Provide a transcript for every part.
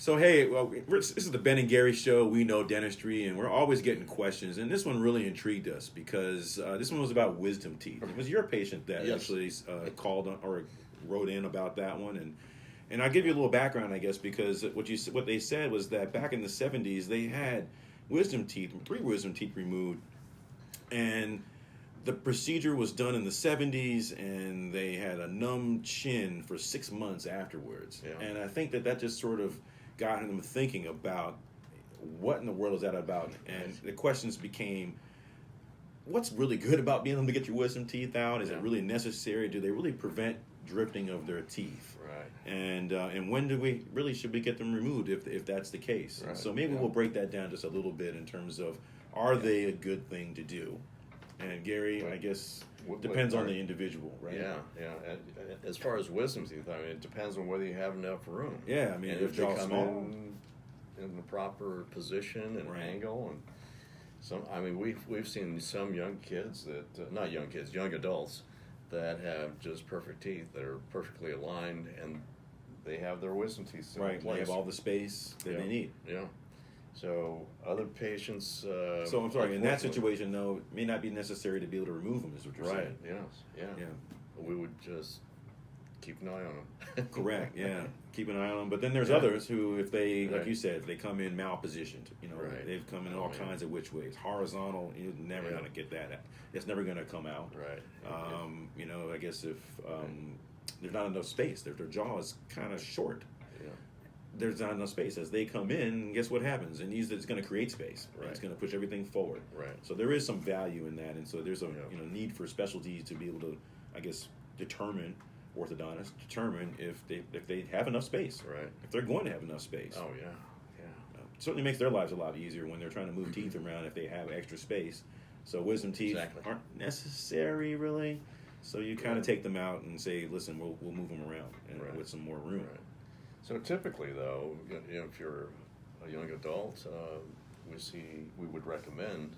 So, hey, well, this is the Ben and Gary Show. We know dentistry, and we're always getting questions. And this one really intrigued us because this one was about wisdom teeth. It was your patient that actually called on, or wrote in about that one. And I'll give you a little background, I guess, because what they said was that back in the 70s, they had wisdom teeth, 3 wisdom teeth removed. And the procedure was done in the 70s, and they had a numb chin for 6 months afterwards. Yeah. And I think that just sort of got them thinking about what in the world is that about. And the questions became, what's really good about being able to get your wisdom teeth out? Is it really necessary? Do they really prevent drifting of their teeth? Right. And when should we get them removed if that's the case? Right. So maybe we'll break that down just a little bit in terms of, are they a good thing to do? And Gary, I guess, depends on the individual, right? Yeah. As far as wisdom teeth, I mean, it depends on whether you have enough room. Yeah, I mean, and if they come in the proper position and angle, and some. I mean, we've seen some young kids that not young kids, young adults that have just perfect teeth that are perfectly aligned, and they have their wisdom teeth still in place. They have all the space that they need. Yeah. So other patients. So I'm sorry. In that situation, though, it may not be necessary to be able to remove them. Is what you're saying? Right. Yes. Yeah. We would just keep an eye on them. Correct. Yeah. Keep an eye on them. But then there's others who, if they, like you said, if they come in malpositioned, they've come in all kinds of which ways. Horizontal, you're never going to get that. It's never going to come out. Right. I guess if there's not enough space, their jaw is kind of short. There's not enough space. As they come in, guess what happens? And it's going to create space. Right? It's going to push everything forward. Right. So there is some value in that, and so there's a need for specialties to be able to, I guess, orthodontists determine if they have enough space. Right. If they're going to have enough space. Oh yeah. Certainly makes their lives a lot easier when they're trying to move teeth around if they have extra space. So wisdom teeth aren't necessary really. So you kind of take them out and say, listen, we'll move them around with some more room. Right. So typically, though, if you're a young adult, we would recommend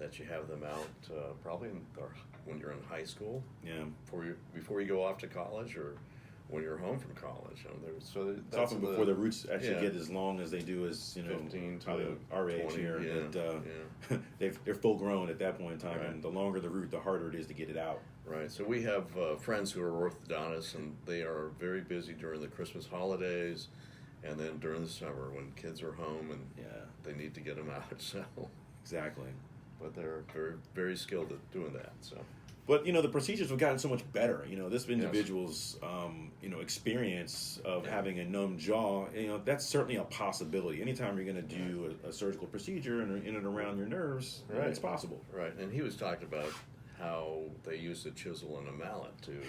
that you have them out probably when you're in high school. Yeah. Before you go off to college, or when you're home from college. So it's often before the roots actually get as long as they do as 15 to our age 20, here. They're full grown at that point in time, and the longer the root, the harder it is to get it out. Right. So we have friends who are orthodontists, and they are very busy during the Christmas holidays, and then during the summer when kids are home and they need to get them out. So exactly. But they're very, very skilled at doing that. So. But the procedures have gotten so much better. This individual's experience of having a numb jaw, that's certainly a possibility. Anytime you're going to do a surgical procedure in and around your nerves, it's possible. Right. And he was talking about how they use a chisel and a mallet to,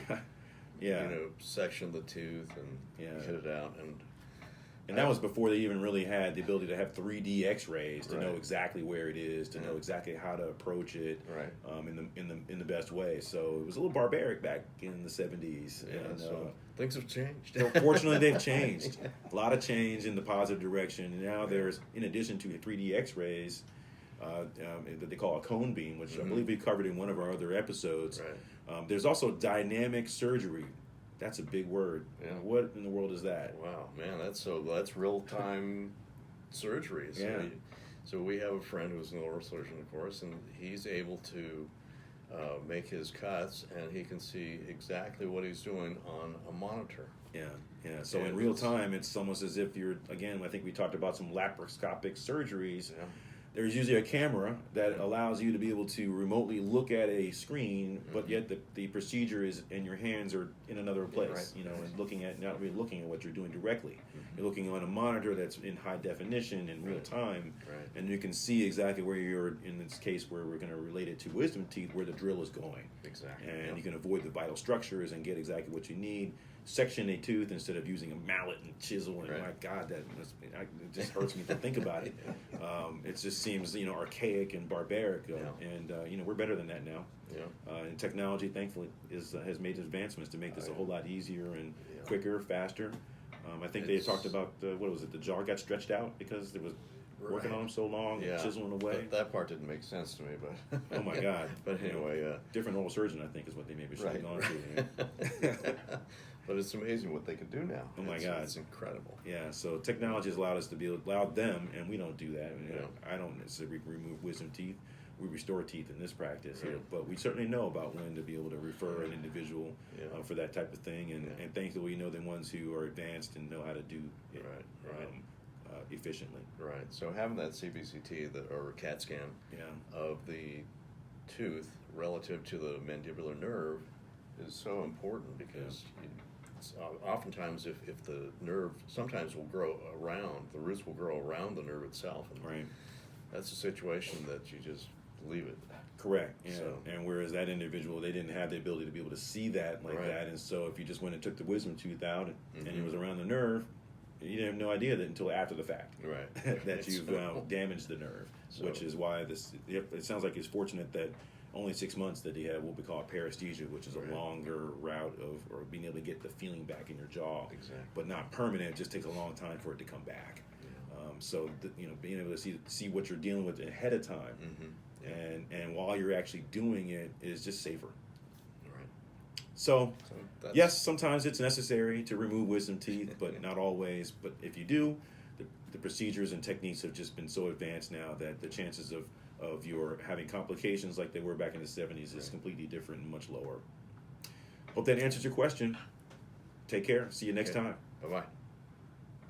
section the tooth and get it out. And that was before they even really had the ability to have 3D X-rays to know exactly where it is, to know exactly how to approach it, in the best way. So it was a little barbaric back in the 70s. Yeah, and so things have changed. Fortunately, they've changed. A lot of change in the positive direction. And now there's, in addition to 3D X-rays, that they call a cone beam, which I believe we covered in one of our other episodes. Right. There's also dynamic surgery. That's a big word. Yeah. What in the world is that? Wow, man, that's real-time surgery. So we have a friend who's an oral surgeon, of course, and he's able to make his cuts, and he can see exactly what he's doing on a monitor. Yeah. So in real time, it's almost as if you're, again, I think we talked about some laparoscopic surgeries. Yeah. There's usually a camera that allows you to be able to remotely look at a screen, but yet the procedure is, and your hands are in another place, and not really looking at what you're doing directly. You're looking on a monitor that's in high definition in real time, and you can see exactly where you're, in this case where we're going to relate it to wisdom teeth, where the drill is going. Exactly. And you can avoid the vital structures and get exactly what you need. Section a tooth instead of using a mallet and chisel, and my God, it just hurts me to think about it. It just seems archaic and barbaric, and we're better than that now. And technology, thankfully, has made advancements to make this a whole lot easier and quicker, faster. I think they talked about the jaw got stretched out because it was working on them so long, and chiseling away. That part didn't make sense to me, but oh my God! But anyway, different oral surgeon, I think, is what they maybe should have gone to. But it's amazing what they can do now. Oh my God, it's incredible. Yeah, so technology has allowed us to allowed them, and we don't do that. Yeah. I don't necessarily remove wisdom teeth. We restore teeth in this practice Right. here, but we certainly know about when to be able to refer an individual for that type of thing, and thankfully we know the ones who are advanced and know how to do it efficiently. Right. So having that CBCT or CAT scan of the tooth relative to the mandibular nerve is so important because oftentimes if the nerve sometimes will grow around, the roots will grow around the nerve itself. And right. That's a situation that you just leave it. Correct. Yeah. So, and whereas that individual, they didn't have the ability to be able to see that like that, and so if you just went and took the wisdom tooth out and it was around the nerve, you didn't have no idea that until after the fact, right, that you've damaged the nerve, which is why it sounds like it's fortunate that only 6 months that he had what we call paresthesia, which is a longer route of or being able to get the feeling back in your jaw, but not permanent. It just takes a long time for it to come back. So being able to see what you're dealing with ahead of time, and while you're actually doing it is just safer. So yes, sometimes it's necessary to remove wisdom teeth, but not always. But if you do, the procedures and techniques have just been so advanced now that the chances of your having complications like they were back in the 70s is completely different and much lower. Hope that answers your question. Take care. See you next time. Bye-bye.